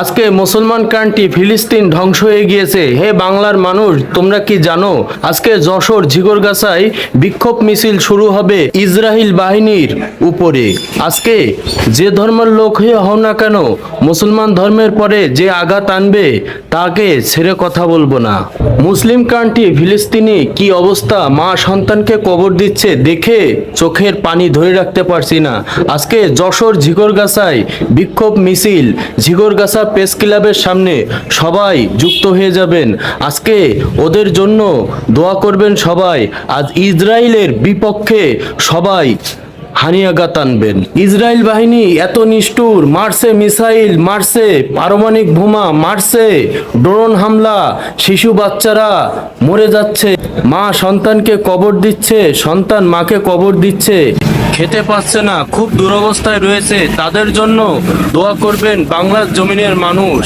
আজকে মুসলমান কান্ট্রি ফিলিস্তিন ধ্বংস হয়ে গিয়েছে। হে বাংলার মানুষ, তোমরা কি জানো আজকে যশোর ঝিগরগাছায় বিক্ষোভ মিছিল শুরু হবে ইসরায়েল বাহিনীর উপরে। আজকে যে ধর্মের লোক হও না কেন, মুসলমান ধর্মের পরে যে আঘাত আনবে তাকে ছেড়ে কথা বলবো না। মুসলিম কান্ট্রি ফিলিস্তিনি কি অবস্থা, মা সন্তানকে কবর দিচ্ছে দেখে চোখের পানি ধরে রাখতে পারছি না। আজকে যশোর ঝিগরগাছায় বিক্ষোভ মিছিল, ঝিগরগাছা প্রেস ক্লাবের সামনে সবাই যুক্ত হয়ে যাবেন। আজকে ওদের জন্য দোয়া করবেন সবাই। আজ ইসরায়েলের বিপক্ষে সবাই হানিয়াঘাত আনবেন। ইসরায়েল বাহিনী এত নিষ্ঠুর, মারছে মিসাইল, মারছে পারমাণবিক বোমা, মারছে ড্রোন হামলা, শিশু বাচ্চারা মরে যাচ্ছে, মা সন্তানকে কবর দিচ্ছে, সন্তান মাকে কবর দিচ্ছে, খেতে পাচ্ছে না, খুব দুরবস্থায় রয়েছে। তাদের জন্য দোয়া করবেন বাংলার জমিনের মানুষ।